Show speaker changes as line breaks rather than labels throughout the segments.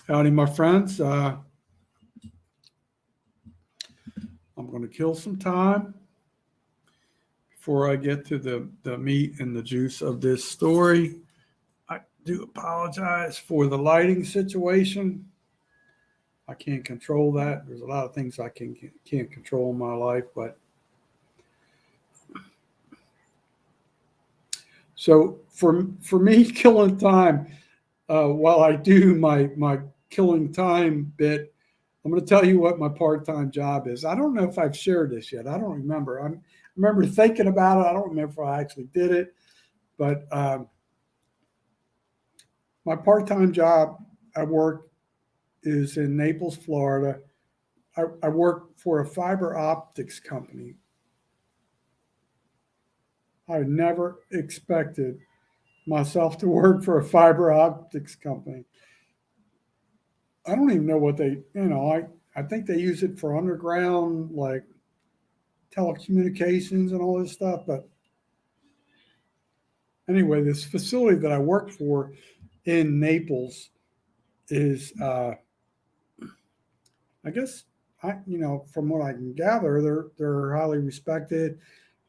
Howdy, my friends. I'm going to kill some time before I get to the meat and the juice of this story. I do apologize for the lighting situation. I can't control that. There's a lot of things can't control in my life, but so for me, killing time while I do my killing time bit, I'm going to tell you what my part-time job is. I don't know if I've shared this yet. I don't remember. I remember thinking about it. I don't remember if I actually did it, but my part-time job I work is in Naples, Florida. I work for a fiber optics company. I never expected myself to work for a fiber optics company. I don't even know what I think they use it for underground, like telecommunications and all this stuff. But anyway, this facility that I work for in Naples is, I guess, from what I can gather, they're highly respected.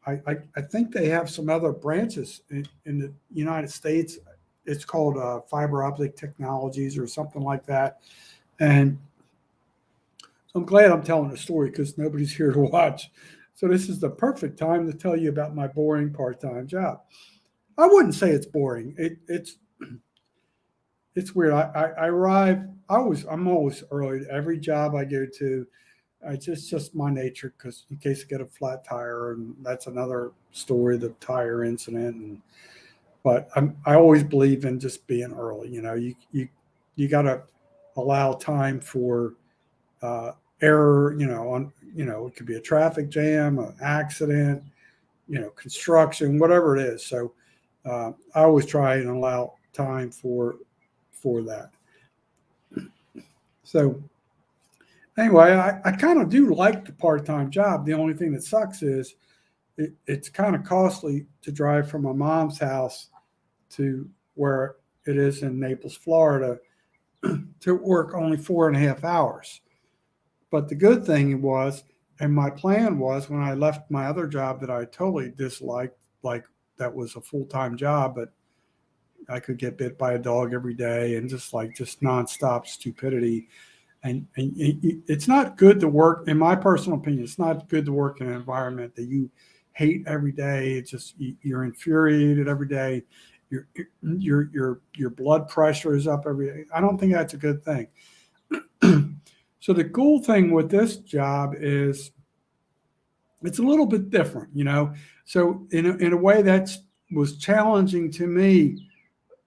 I think they have some other branches in the United States. It's called Fiber Optic Technologies or something like that. And so I'm glad I'm telling the story because nobody's here to watch. So this is the perfect time to tell you about my boring part-time job. I wouldn't say it's boring. It's weird. I arrive. I'm always early to every job I go to. It's just my nature because in case I get a flat tire, and that's another story, the tire incident. But I always believe in just being early. You got to allow time for uh, error. It could be a traffic jam, an accident, construction, whatever it is. So I always try and allow time for that. So anyway, I kind of do like the part time job. The only thing that sucks is it's kind of costly to drive from my mom's house to where it is in Naples, Florida, to work only 4.5 hours. But the good thing was, and my plan was when I left my other job that I totally disliked, like that was a full time job, but I could get bit by a dog every day and just nonstop stupidity. And it's not good to work, in my personal opinion, it's not good to work in an environment that you hate every day. It's just you're infuriated every day. Your blood pressure is up every day. I don't think that's a good thing. So the cool thing with this job is it's a little bit different. So in a way that was challenging to me,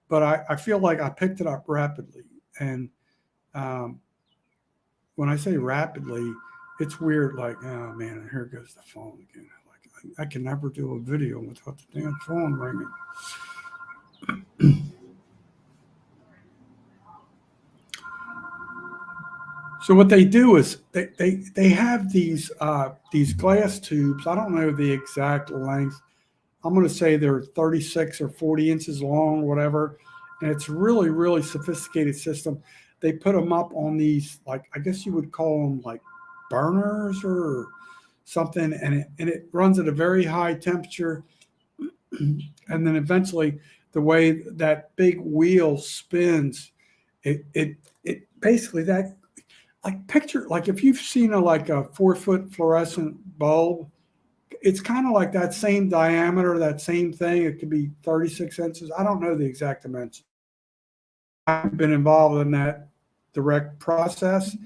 but I feel like I picked it up rapidly. And um, when I say rapidly, it's weird. Like, oh man, here goes the phone again. Like, I can never do a video without the damn phone ringing. So what they do is they have these glass tubes. I don't know the exact length. I'm going to say they're 36 or 40 inches long, whatever. And it's really sophisticated system. They put them up on these, like, I guess you would call them like burners or something. And it runs at a very high temperature. And then eventually the way that big wheel spins, it basically that, like, picture, like if you've seen like a 4 foot fluorescent bulb, it's kind of like that same diameter, that same thing. It could be 36 inches. I don't know the exact dimension. I've been involved in that direct process,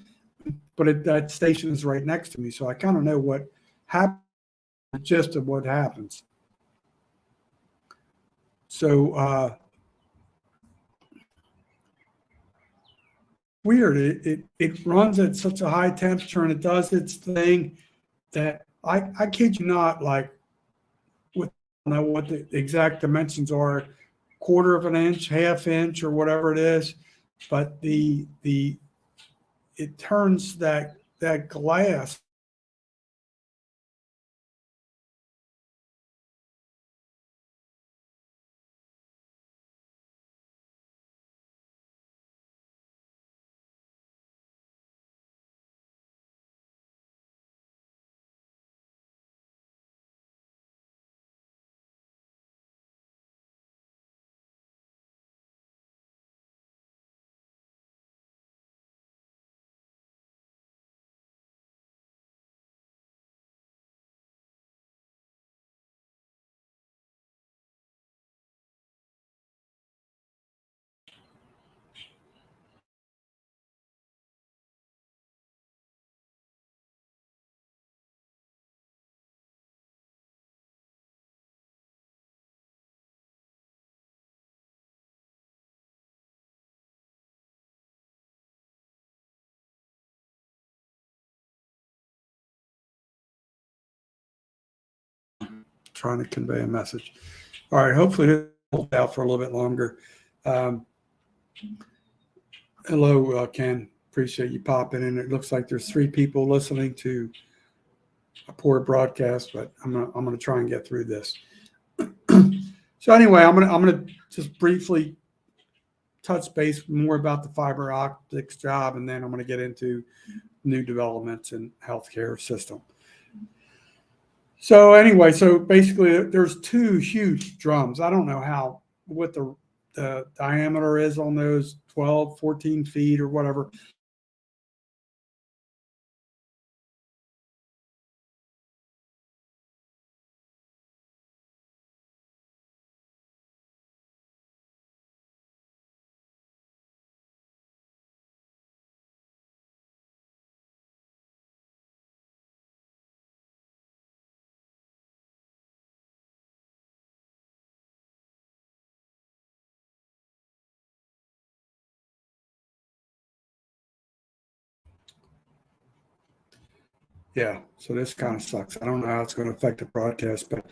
but that station is right next to me. So I kind of know what happens, the gist of what happens. So weird. It runs at such a high temperature and it does its thing that I kid you not, like, with, I don't know what the exact dimensions are, quarter of an inch, half inch, or whatever it is, but the it turns that glass trying to convey a message. All right, hopefully it'll hold out for a little bit longer. Hello, Ken. Appreciate you popping in. It looks like there's 3 people listening to a poor broadcast, but I'm gonna try and get through this. So anyway, I'm gonna just briefly touch base more about the fiber optics job, and then I'm gonna get into new developments in healthcare system. So anyway, so basically there's 2 huge drums. I don't know what the diameter is on those, 12, 14 feet or whatever. Yeah, so this kind of sucks. I don't know how it's going to affect the broadcast, but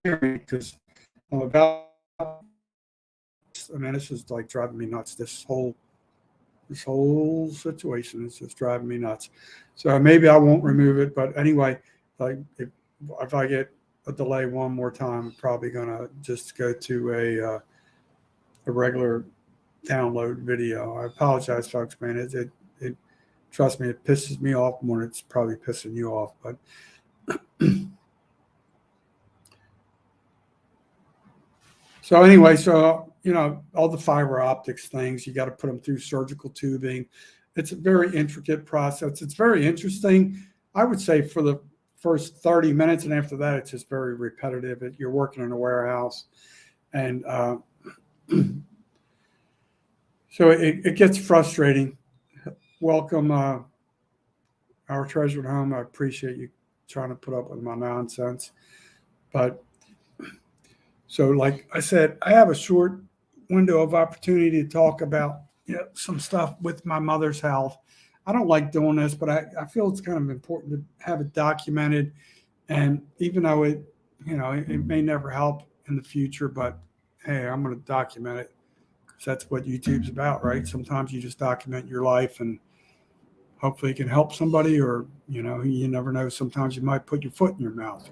because I'm about, I mean, this is like driving me nuts. This whole situation is just driving me nuts. So maybe I won't remove it, but anyway, like if I get a delay one more time, I'm probably gonna just go to a regular download video. I apologize, folks, man. It trust me, it pisses me off more than it's probably pissing you off. But so anyway, so all the fiber optics things, you got to put them through surgical tubing. It's a very intricate process. It's very interesting. I would say for the first 30 minutes, and after that, it's just very repetitive. You're working in a warehouse, and so it gets frustrating. Welcome, our treasured home. I appreciate you trying to put up with my nonsense. But so, like I said, I have a short window of opportunity to talk about some stuff with my mother's health. I don't like doing this, but I feel it's kind of important to have it documented. And even though it may never help in the future, but hey, I'm going to document it because that's what YouTube's about, right? Sometimes you just document your life and hopefully it can help somebody, or you never know. Sometimes you might put your foot in your mouth.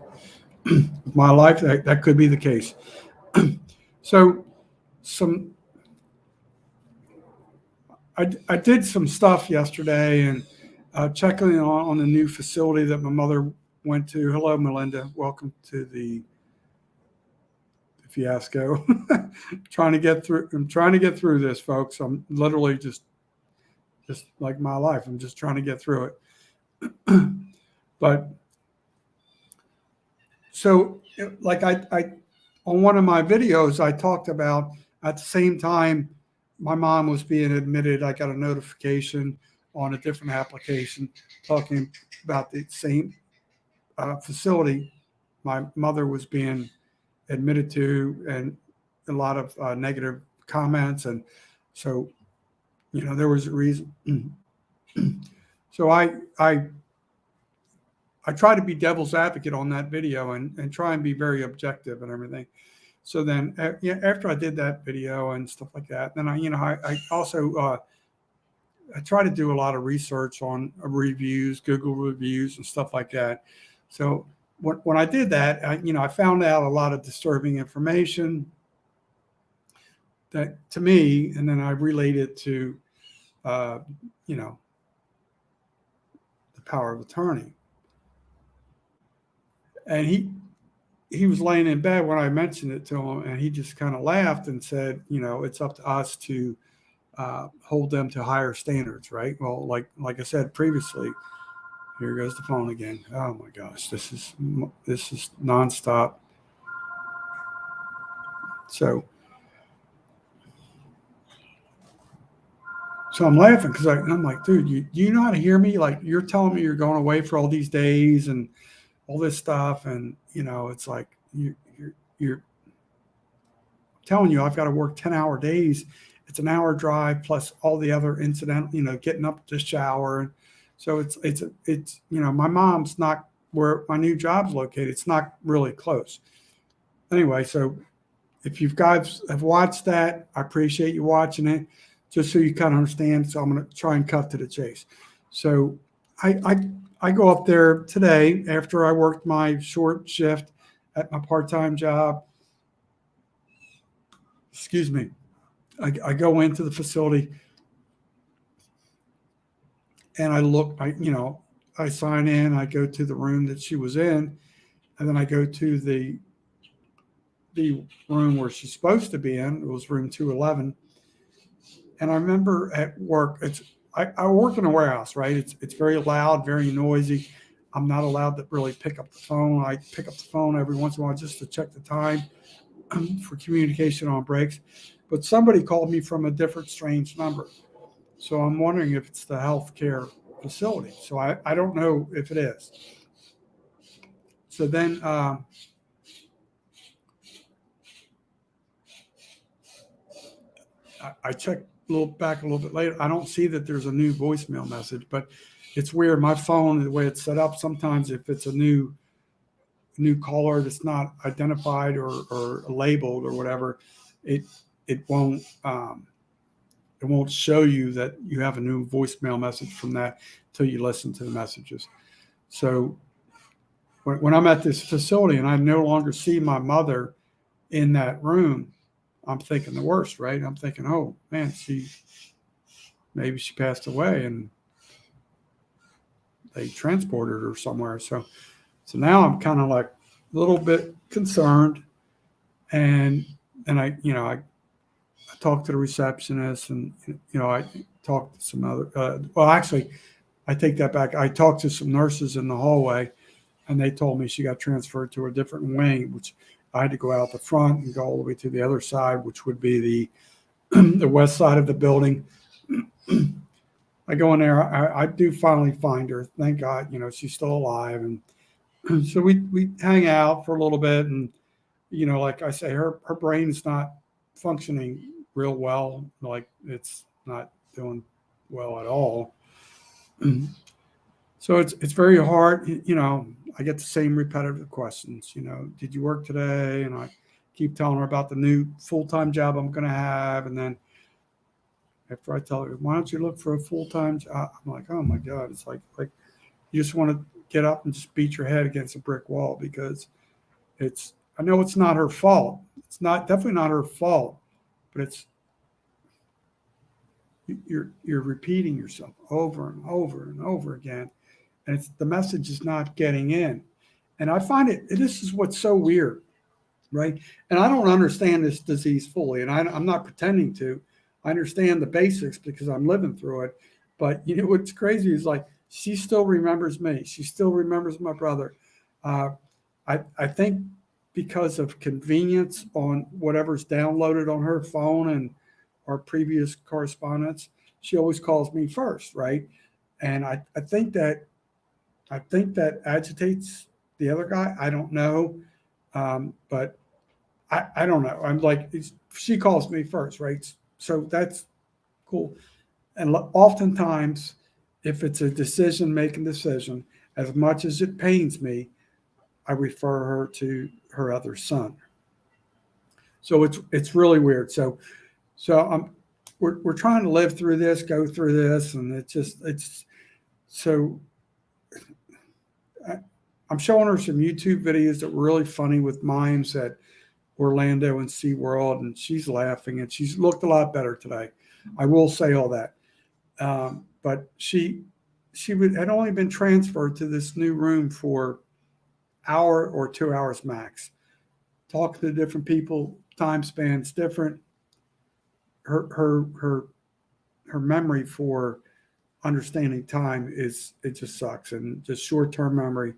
With my life, that could be the case. So I did some stuff yesterday and checking on the new facility that my mother went to. Hello, Melinda. Welcome to the fiasco. I'm trying to get through this, folks. I'm literally just like my life. I'm just trying to get through it. But so, like I on one of my videos, I talked about at the same time my mom was being admitted, I got a notification on a different application talking about the same facility my mother was being admitted to, and a lot of negative comments. And so, there was a reason. So I try to be devil's advocate on that video and try and be very objective and everything. So then, yeah, after I did that video and stuff like that, then I also I try to do a lot of research on reviews, Google reviews, and stuff like that. So when I did that, I found out a lot of disturbing information that to me, and then I relayed it to, uh, you know, the power of attorney. And he was laying in bed when I mentioned it to him, and he just kind of laughed and said, it's up to us to hold them to higher standards, right? Well, like I said previously, here goes the phone again. Oh my gosh, this is nonstop. So I'm laughing because I'm like, dude, do you know how to hear me? Like, you're telling me you're going away for all these days and all this stuff, and it's like you're telling you I've got to work 10-hour days. It's an hour drive plus all the other incidental, getting up to shower. So it's my mom's not where my new job's located. It's not really close. Anyway, so if you guys have watched that, I appreciate you watching it, just so you kind of understand. So I'm going to try and cut to the chase. So I go up there today after I worked my short shift at my part-time job. Excuse me. I go into the facility and I sign in, I go to the room that she was in, and then I go to the room where she's supposed to be in. It was room 211. And I remember at work, I work in a warehouse, right? It's very loud, very noisy. I'm not allowed to really pick up the phone. I pick up the phone every once in a while just to check the time for communication on breaks. But somebody called me from a different strange number. So I'm wondering if it's the healthcare facility. So I don't know if it is. So then I check back a little bit later. I don't see that there's a new voicemail message, but it's weird. My phone, the way it's set up, sometimes if it's a new caller that's not identified or labeled or whatever, it won't show you that you have a new voicemail message from that until you listen to the messages. So when I'm at this facility and I no longer see my mother in that room, I'm thinking the worst, right? I'm thinking, oh man, maybe she passed away and they transported her somewhere. So now I'm kind of like a little bit concerned, and I talked to the receptionist, and I talked to some other. Well, actually, I take that back. I talked to some nurses in the hallway, and they told me she got transferred to a different wing, which I had to go out the front and go all the way to the other side, which would be the west side of the building. I go in there. I do finally find her. Thank God, she's still alive, and so we hang out for a little bit, and like I say, her brain's not functioning real well. Like, it's not doing well at all. So it's very hard. I get the same repetitive questions. Did you work today? And I keep telling her about the new full-time job I'm going to have, and then after I tell her, why don't you look for a full-time job? I'm like, oh my God, it's like you just want to get up and just beat your head against a brick wall, because I know it's not her fault. It's definitely not her fault, but you're repeating yourself over and over and over again, and the message is not getting in. And I find this is what's so weird, right? And I don't understand this disease fully, and I'm not pretending to. I understand the basics because I'm living through it. But what's crazy is, like, she still remembers me. She still remembers my brother. I think because of convenience on whatever's downloaded on her phone and our previous correspondence, she always calls me first, right? And I think that agitates the other guy. I don't know, but I don't know. I'm like, she calls me first, right? So that's cool. And oftentimes, if it's a decision, as much as it pains me, I refer her to her other son. So it's really weird. So we're trying to live through this, go through this, and it's so I, I'm showing her some YouTube videos that were really funny with mimes at Orlando and SeaWorld, and she's laughing, and she's looked a lot better today. I will say all that. But had only been transferred to this new room for hour or 2 hours max. Talking to different people, time spans different. Her memory for understanding time it just sucks, and just short term memory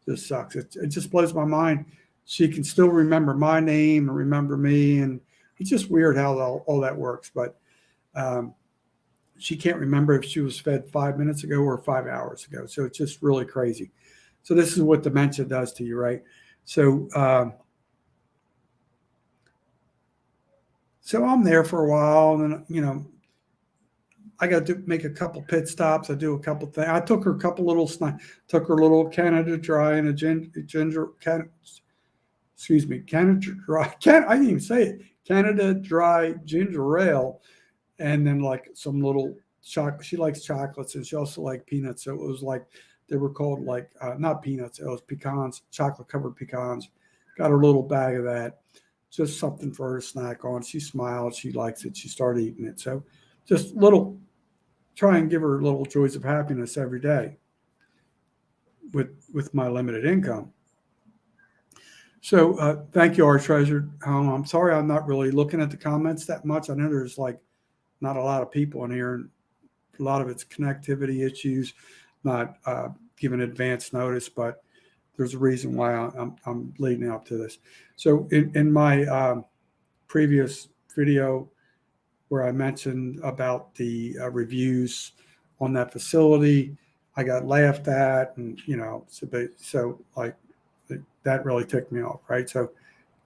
just sucks. It just blows my mind. She can still remember my name and remember me, and it's just weird how all that works. But she can't remember if she was fed 5 minutes ago or 5 hours ago. So it's just really crazy. So this is what dementia does to you, right? So so I'm there for a while, and then I got to make a couple pit stops. I do a couple things. I took her a couple little took her a little Canada Dry and a ginger Canada Dry. I didn't even say it. Canada Dry ginger ale, and then like some little chocolate. She likes chocolates, and she also liked peanuts. So it was like they were called like not peanuts. It was pecans, chocolate covered pecans. Got her little bag of that. Just something for her to snack on. She smiled. She likes it. She started eating it. So just try and give her little joys of happiness every day with my limited income. So thank you, our treasured home. I'm sorry I'm not really looking at the comments that much. I know there's like not a lot of people in here, and a lot of it's connectivity issues, not giving advance notice, but there's a reason why I'm leading up to this. So in my previous video where I mentioned about the reviews on that facility, I got laughed at, and so like that really ticked me off, right? So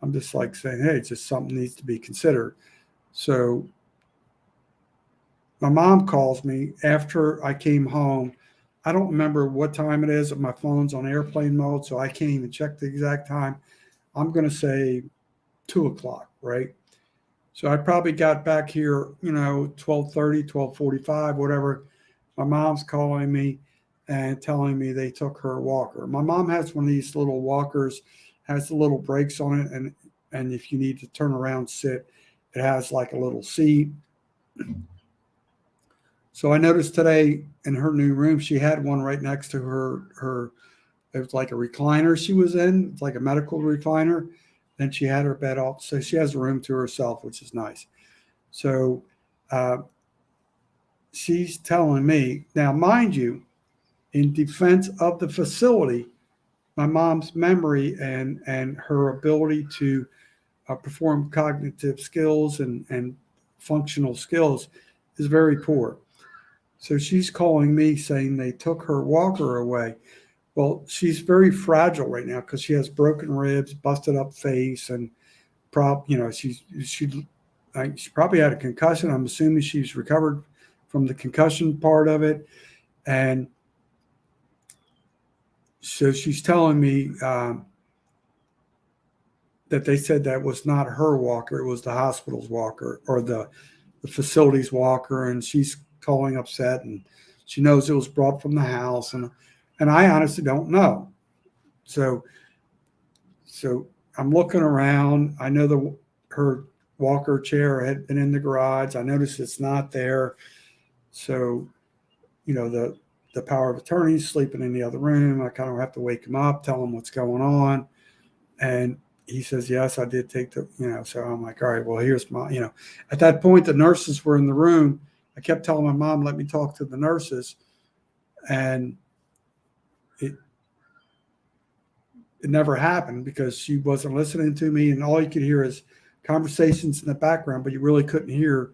I'm just like saying, hey, it's just something needs to be considered. So my mom calls me after I came home. I don't remember what time it is. My phone's on airplane mode, so I can't even check the exact time. I'm going to say 2 o'clock, right? So I probably got back here, 12:30, 12:45, whatever. My mom's calling me and telling me they took her walker. My mom has one of these little walkers, has the little brakes on it, and if you need to turn around, sit, it has like a little seat. So I noticed today in her new room, she had one right next to her. It was like a recliner she was in. It's like a medical recliner. Then she had her bed off, so she has a room to herself, which is nice. So she's telling me now, mind you, in defense of the facility, my mom's memory and her ability to perform cognitive skills and functional skills is very poor. So she's calling me saying they took her walker away. Well, she's very fragile right now because she has broken ribs, busted up face, and she probably had a concussion. I'm assuming she's recovered from the concussion part of it, and so she's telling me that they said that was not her walker; it was the hospital's walker or the facility's walker, and she's calling upset, and she knows it was brought from the house, and I honestly don't know. So I'm looking around. I know her walker chair had been in the garage. I noticed it's not there. So, the power of attorney is sleeping in the other room. I kind of have to wake him up, tell him what's going on. And he says, yes, I did take so I'm like, all right, well, here's my, at that point, the nurses were in the room. I kept telling my mom, let me talk to the nurses. And it never happened because she wasn't listening to me. And all you could hear is conversations in the background, but you really couldn't hear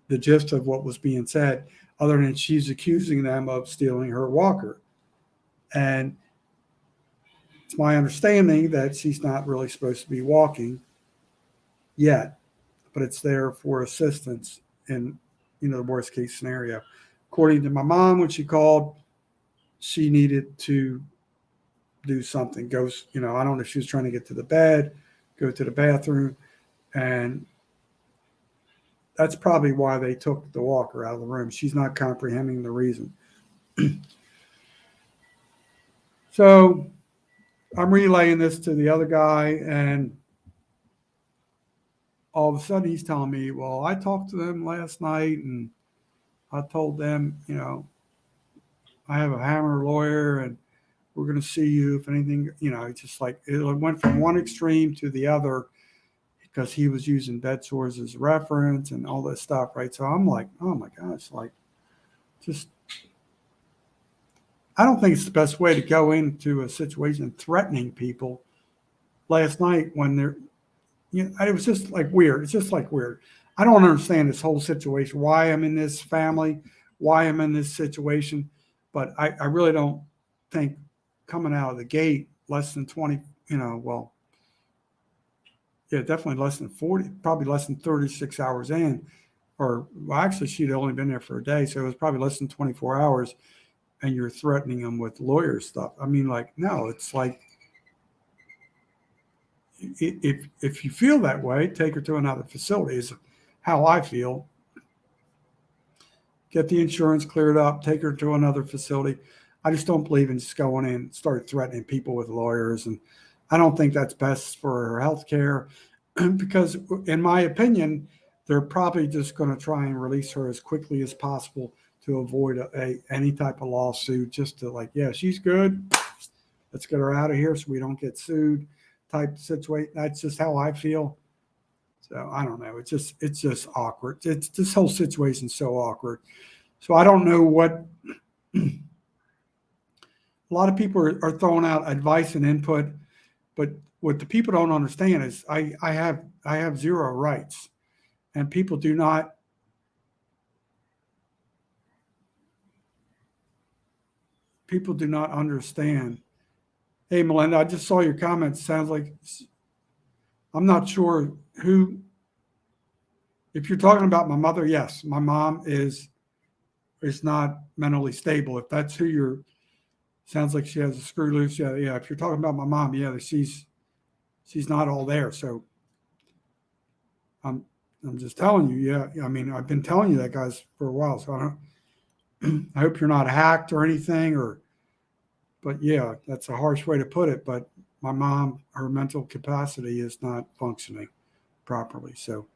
the gist of what was being said, other than she's accusing them of stealing her walker. And it's my understanding that she's not really supposed to be walking yet, but it's there for assistance in, the worst case scenario. According to my mom, when she called, she needed to do something. I don't know if she was trying to get to the bed, go to the bathroom. And that's probably why they took the walker out of the room. She's not comprehending the reason. So I'm relaying this to the other guy, and all of a sudden he's telling me, well, I talked to them last night and I told them, I have a Hammer lawyer and we're going to see you if anything, it's just like it went from one extreme to the other because he was using bed sores as reference and all this stuff, right? So I'm like, oh my gosh, like just, I don't think it's the best way to go into a situation threatening people last night when they're, it was just like weird. It's just like weird. I don't understand this whole situation, why I'm in this family, why I'm in this situation, but I really don't think coming out of the gate less than 20, well, yeah, definitely less than 40, probably less than 36 hours in, or well, actually she'd only been there for a day. So it was probably less than 24 hours and you're threatening them with lawyer stuff. I mean, like, no, it's like, if you feel that way, take her to another facility is how I feel. Get the insurance cleared up, take her to another facility. I just don't believe in just going in and start threatening people with lawyers. And I don't think that's best for her health care because in my opinion, they're probably just going to try and release her as quickly as possible to avoid any type of lawsuit, just to like, yeah, she's good. Let's get her out of here so we don't get sued type situation. That's just how I feel. So I don't know. It's just awkward. It's this whole situation's so awkward. So I don't know what a lot of people are throwing out advice and input, but what the people don't understand is I have zero rights, and people do not understand. Hey, Melinda, I just saw your comments. Sounds like I'm not sure who. If you're talking about my mother, yes, my mom is not mentally stable. If that's who you're, sounds like she has a screw loose. Yeah, yeah. If you're talking about my mom, yeah, she's not all there. So I'm just telling you, yeah. I mean, I've been telling you that, guys, for a while. So I don't. I hope you're not hacked or anything, but yeah, that's a harsh way to put it. But my mom, her mental capacity is not functioning properly. So.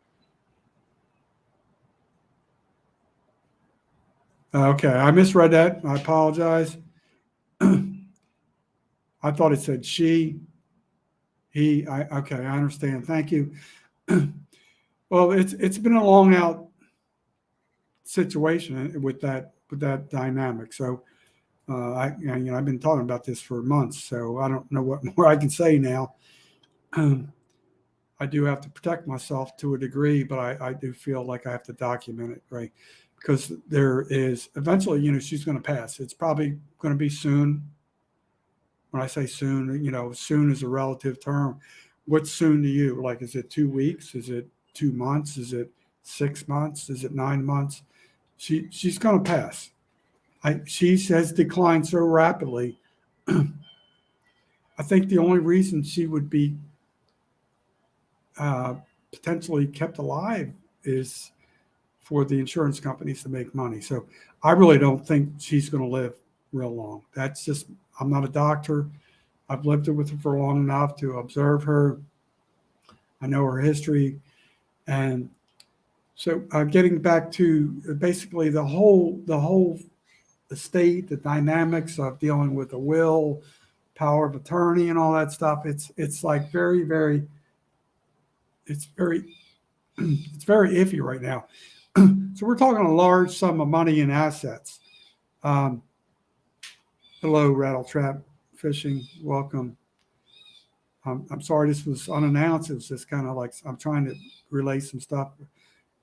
Okay, I misread that. I apologize. I thought it said she, he. Okay, I understand. Thank you. Well, it's been a long out situation with that dynamic. So I've been talking about this for months. So I don't know what more I can say now. I do have to protect myself to a degree, but I do feel like I have to document it, right? Because there is eventually, she's going to pass. It's probably going to be soon. When I say soon, soon is a relative term. What's soon to you? Like, is it 2 weeks? Is it 2 months? Is it 6 months? Is it 9 months? She's going to pass. She has declined so rapidly. I think the only reason she would be potentially kept alive is for the insurance companies to make money. So I really don't think she's going to live real long. That's just, I'm not a doctor. I've lived with her for long enough to observe her. I know her history. And so getting back to basically the whole estate, the dynamics of dealing with the will, power of attorney and all that stuff, it's like very, very, it's very iffy right now. So we're talking a large sum of money in assets. Hello, Rattle Trap Fishing. Welcome. I'm sorry this was unannounced. It was just kind of like I'm trying to relay some stuff.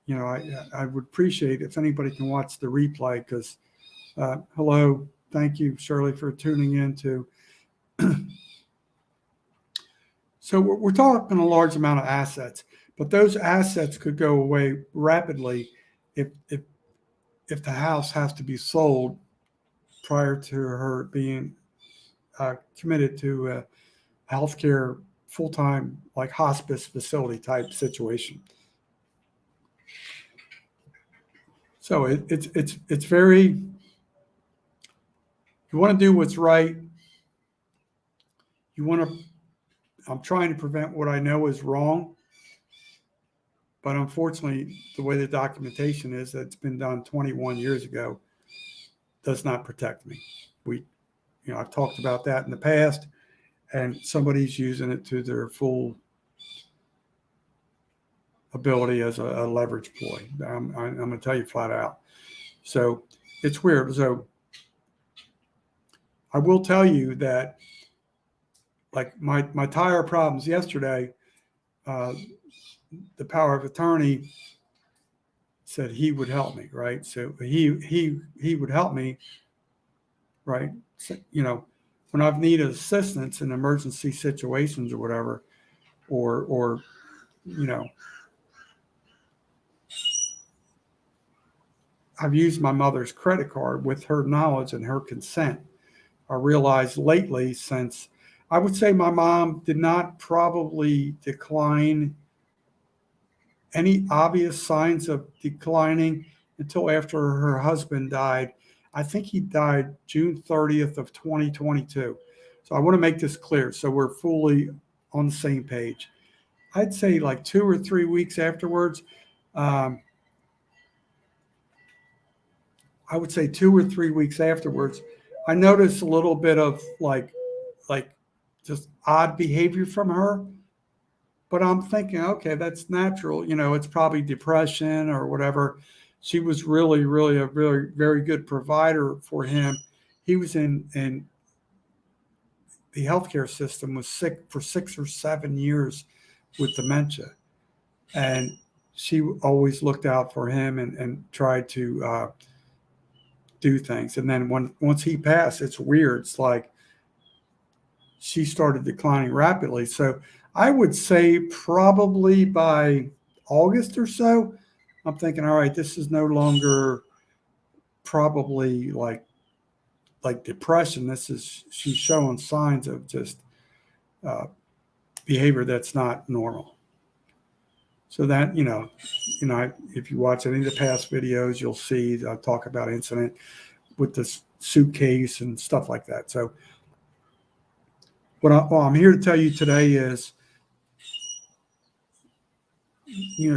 I would appreciate if anybody can watch the replay because hello, thank you, Shirley, for tuning in too. So we're talking a large amount of assets, but those assets could go away rapidly if the house has to be sold prior to her being committed to a healthcare full-time like hospice facility type situation. So it's very, you want to do what's right. You want to, I'm trying to prevent what I know is wrong. But unfortunately, the way the documentation is that's been done 21 years ago does not protect me. I've talked about that in the past, and somebody's using it to their full ability as a leverage ploy. I'm going to tell you flat out. So it's weird. So I will tell you that, like my tire problems yesterday, the power of attorney said he would help me, right? So he would help me, right? So, when I've needed assistance in emergency situations or whatever, or I've used my mother's credit card with her knowledge and her consent. I realized lately, since I would say my mom did not probably decline any obvious signs of declining until after her husband died. I think he died June 30th of 2022. So I want to make this clear so we're fully on the same page. I'd say like 2 or 3 weeks afterwards, I would say 2 or 3 weeks afterwards, I noticed a little bit of like just odd behavior from her. But I'm thinking, okay, that's natural. It's probably depression or whatever. She was really, really a very, very good provider for him. He was in the healthcare system, was sick for 6 or 7 years with dementia. And she always looked out for him and tried to do things. And then once he passed, it's weird. It's like she started declining rapidly. So I would say probably by August or so, I'm thinking, all right, this is no longer probably like depression. She's showing signs of just behavior that's not normal. So that, if you watch any of the past videos, you'll see I talk about incident with this suitcase and stuff like that. So what I'm here to tell you today is,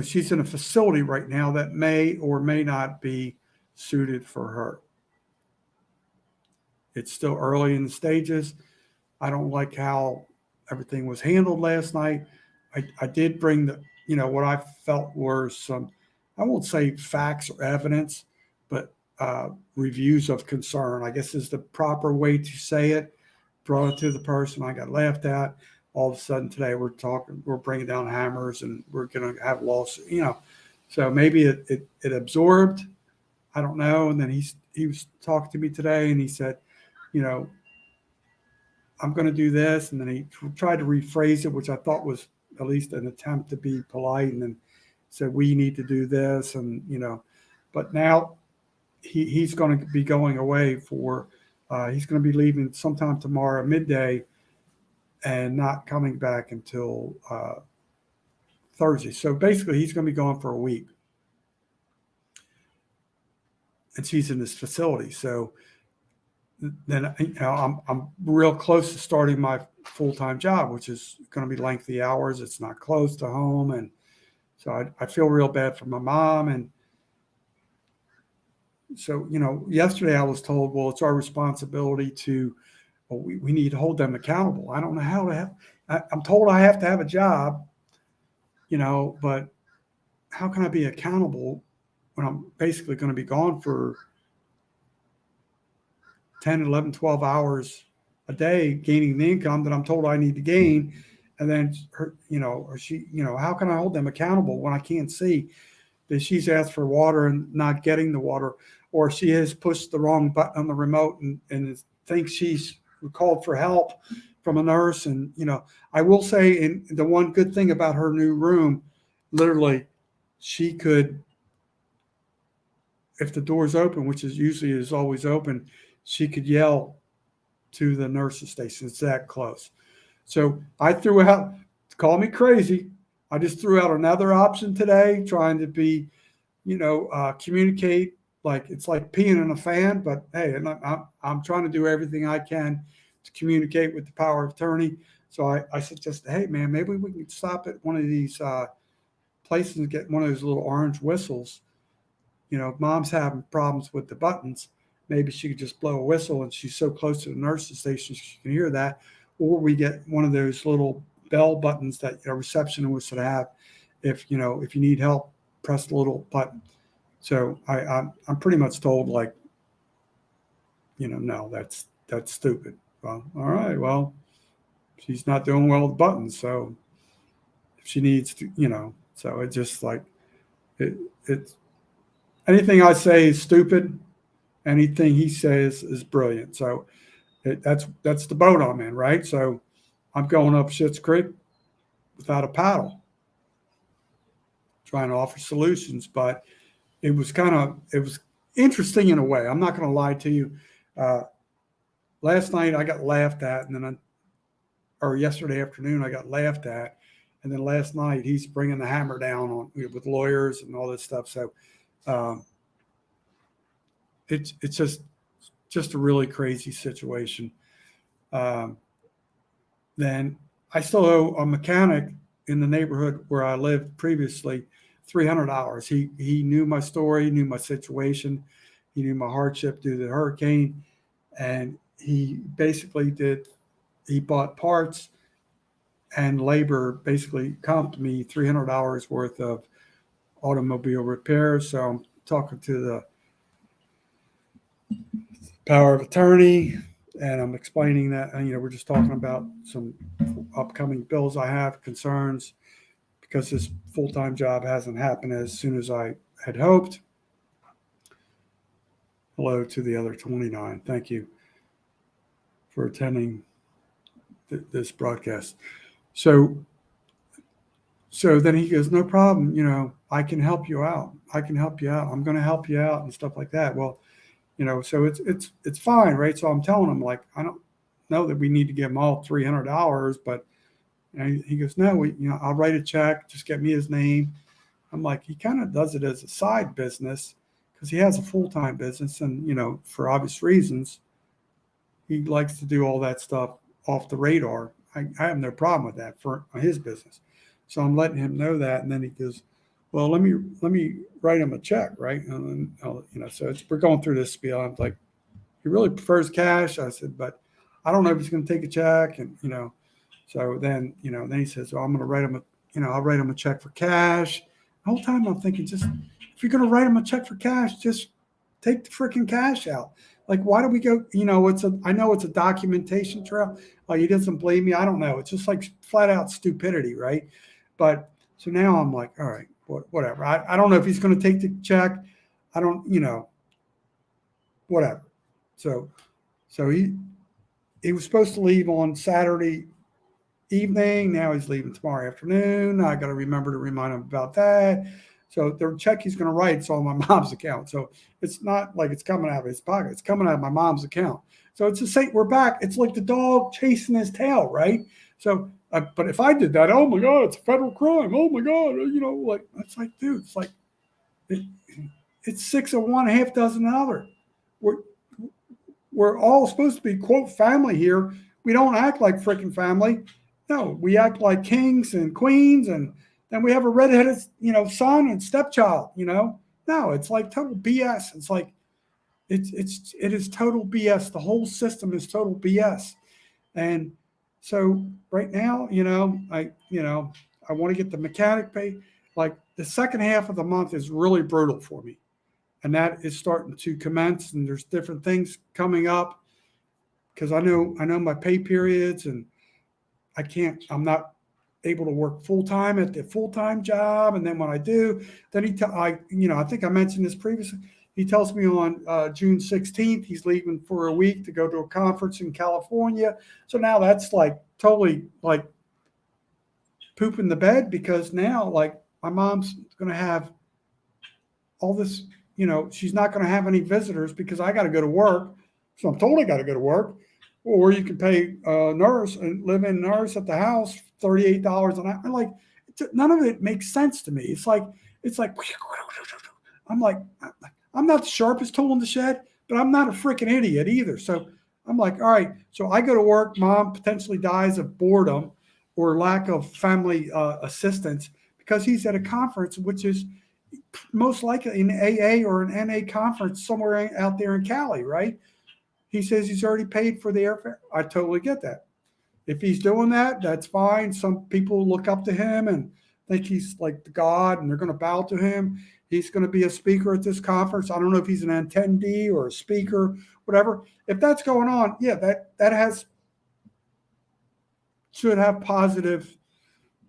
she's in a facility right now that may or may not be suited for her. It's still early in the stages. I don't like how everything was handled last night. I did bring what I felt were some, I won't say facts or evidence, but reviews of concern, I guess is the proper way to say it. Brought it to the person. I got laughed at. All of a sudden today we're bringing down hammers and we're going to have lawsuits, so maybe it absorbed. I don't know. And then he was talking to me today and he said, I'm going to do this. And then he tried to rephrase it, which I thought was at least an attempt to be polite, and then said, we need to do this. And, but now he's going to be going away he's going to be leaving sometime tomorrow midday and not coming back until Thursday. So basically he's going to be gone for a week. And she's in this facility. So then, I'm real close to starting my full-time job, which is going to be lengthy hours. It's not close to home. And so I feel real bad for my mom. And so, yesterday I was told, well, it's our responsibility to, we need to hold them accountable. I don't know how to I'm told I have to have a job, but how can I be accountable when I'm basically going to be gone for 10, 11, 12 hours a day, gaining the income that I'm told I need to gain. And then how can I hold them accountable when I can't see that she's asked for water and not getting the water, or she has pushed the wrong button on the remote and thinks she's called for help from a nurse. And, I will say, and the one good thing about her new room, literally she could, if the door's open, which is usually is always open, she could yell to the nurse's station. It's that close. So I threw out, call me crazy. I just threw out another option today, trying to be, communicate like it's like peeing in a fan. But hey, I'm trying to do everything I can to communicate with the power of attorney. So I suggested, hey man, maybe we can stop at one of these places and get one of those little orange whistles. If mom's having problems with the buttons, maybe she could just blow a whistle and she's so close to the nurse's station she can hear that. Or we get one of those little bell buttons that a receptionist would have. If you need help, press the little button. So I'm pretty much told like, no, that's stupid. Well, all right, well, she's not doing well with buttons, so if she needs to, so it just like it's anything I say is stupid. Anything he says is brilliant. So that's the boat I'm in, right? So I'm going up Schitt's Creek without a paddle, trying to offer solutions. But it was interesting in a way. I'm not going to lie to you. Last night I got laughed at, and then or yesterday afternoon I got laughed at, and then last night he's bringing the hammer down on with lawyers and all this stuff. So it's just a really crazy situation. Then I still owe a mechanic in the neighborhood where I lived previously $300. He knew my story, knew my situation, he knew my hardship due to the hurricane, and he basically he bought parts and labor, basically comped me $300 worth of automobile repairs. So I'm talking to the power of attorney, and I'm explaining that, and we're just talking about some upcoming bills I have, concerns, because this full-time job hasn't happened as soon as I had hoped. Hello to the other 29. Thank you for attending this broadcast. So then he goes, no problem. I can help you out. I can help you out. I'm going to help you out and stuff like that. Well, so it's fine, right? So I'm telling him, like, I don't know that we need to give him all $300, but he goes, no, I'll write a check, just get me his name. I'm like, he kind of does it as a side business because he has a full-time business, and for obvious reasons, he likes to do all that stuff off the radar. I have no problem with that for his business. So I'm letting him know that, and then he goes, well, let me write him a check, right? And so we're going through this spiel. I'm like, he really prefers cash. I said, but I don't know if he's going to take a check, and so then then he says, well, I'm going to write him I'll write him a check for cash. The whole time I'm thinking, just if you're going to write him a check for cash, just take the freaking cash out. Like, why do we go? I know it's a documentation trail. Like, he doesn't believe me. I don't know. It's just like flat out stupidity, right? But so now I'm like, all right, whatever. I don't know if he's going to take the check. I don't, whatever. So he was supposed to leave on Saturday evening. Now he's leaving tomorrow afternoon. I got to remember to remind him about that. So the check he's going to write is on my mom's account. So it's not like it's coming out of his pocket. It's coming out of my mom's account. So it's the same. We're back. It's like the dog chasing his tail, right? So, but if I did that, oh my God, it's a federal crime. Oh my God, like it's like, dude, it's like it's 6 of one, half dozen other. We're all supposed to be quote family here. We don't act like freaking family. No, we act like kings and queens, and then we have a redheaded, son and stepchild. No, it's like total BS. It's like it is total BS. The whole system is total BS. And so right now, I want to get the mechanic pay. Like the second half of the month is really brutal for me, and that is starting to commence. And there's different things coming up because I know my pay periods, and I'm not able to work full time at the full time job. And then when I do, then I think I mentioned this previously. He tells me on June 16th he's leaving for a week to go to a conference in California. So now that's like totally like pooping the bed, because now like my mom's going to have all this, she's not going to have any visitors because I got to go to work. So I'm told I got to go to work. or you can pay a nurse and live in nurse at the house, $38 an hour. I'm like, none of it makes sense to me. It's like I'm like, I'm not the sharpest tool in the shed, but I'm not a freaking idiot either. So I'm like, all right. So I go to work. Mom potentially dies of boredom or lack of family assistance because he's at a conference, which is most likely an AA or an NA conference somewhere out there in Cali, right? He says he's already paid for the airfare. I totally get that. If he's doing that, that's fine. Some people look up to him and think he's like the God and they're going to bow to him. He's going to be a speaker at this conference. I don't know if he's an attendee or a speaker, whatever. If that's going on, yeah, that should have positive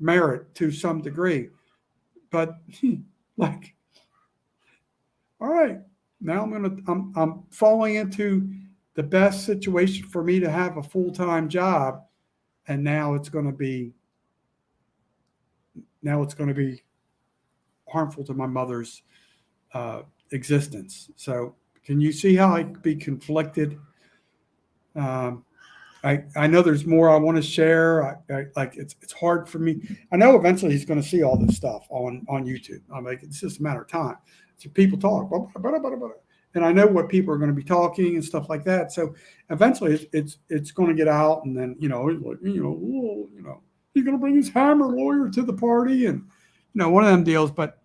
merit to some degree. But like, all right, now I'm falling into the best situation for me to have a full-time job, and now it's going to be harmful to my mother's existence. So can you see how I could be conflicted? Um, I know there's more I want to share. Like it's hard for me. I know eventually he's going to see all this stuff on YouTube. I'm like, it's just a matter of time. So people talk, and I know what people are going to be talking and stuff like that. So eventually it's going to get out, and then he's going to bring his hammer lawyer to the party, and one of them deals. But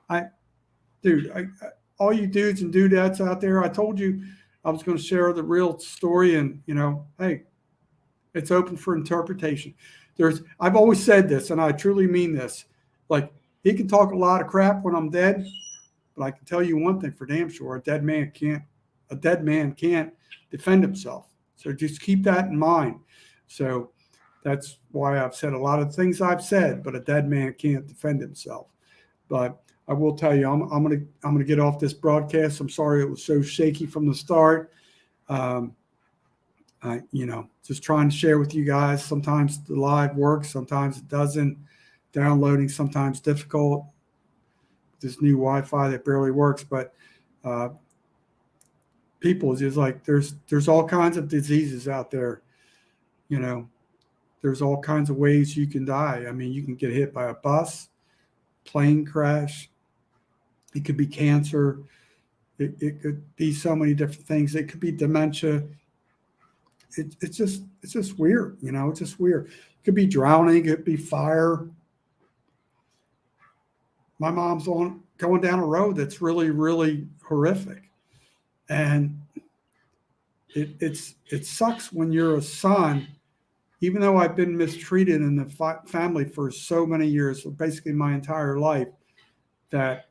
I, dude, all you dudes and dudettes out there, I told you I was going to share the real story, and hey, it's open for interpretation. I've always said this, and I truly mean this. Like, he can talk a lot of crap when I'm dead, but I can tell you one thing for damn sure: a dead man can't defend himself. So just keep that in mind. So that's why I've said a lot of things I've said, but a dead man can't defend himself. But I will tell you, I'm gonna get off this broadcast. I'm sorry it was so shaky from the start. Just trying to share with you guys. Sometimes the live works, sometimes it doesn't. Downloading sometimes difficult. This new Wi-Fi that barely works, but people is just like there's all kinds of diseases out there. There's all kinds of ways you can die. I mean, you can get hit by a bus, plane crash. It could be cancer. It could be so many different things. It could be dementia. It's just weird. It's just weird. It could be drowning. It could be fire. My mom's going down a road that's really, really horrific. And it sucks when you're a son, even though I've been mistreated in the family for so many years, basically my entire life, that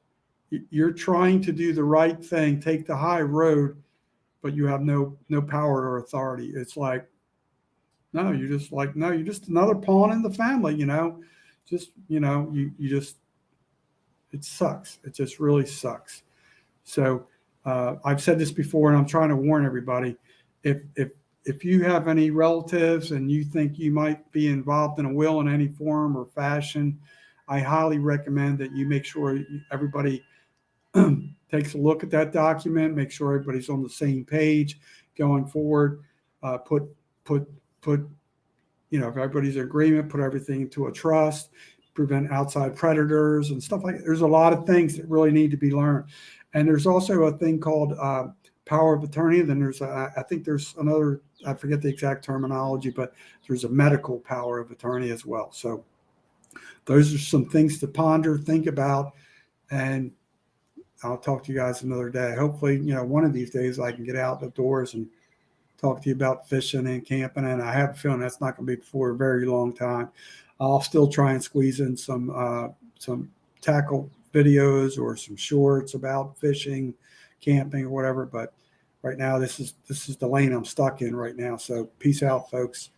you're trying to do the right thing, take the high road, but you have no power or authority. It's like, no, you're just another pawn in the family, it sucks. It just really sucks. So I've said this before, and I'm trying to warn everybody. If you have any relatives and you think you might be involved in a will in any form or fashion, I highly recommend that you make sure everybody takes a look at that document, make sure everybody's on the same page going forward. Put if everybody's in agreement, put everything into a trust, prevent outside predators and stuff like that. There's a lot of things that really need to be learned. And there's also a thing called power of attorney. Then I think there's another, I forget the exact terminology, but there's a medical power of attorney as well. So those are some things to ponder, think about, and I'll talk to you guys another day. Hopefully, one of these days I can get out the doors and talk to you about fishing and camping. And I have a feeling that's not going to be for a very long time. I'll still try and squeeze in some tackle videos or some shorts about fishing, camping, or whatever. But right now, this is the lane I'm stuck in right now. So peace out, folks.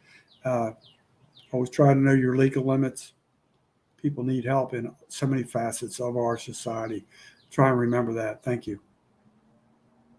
Always try to know your legal limits. People need help in so many facets of our society. Try and remember that. Thank you.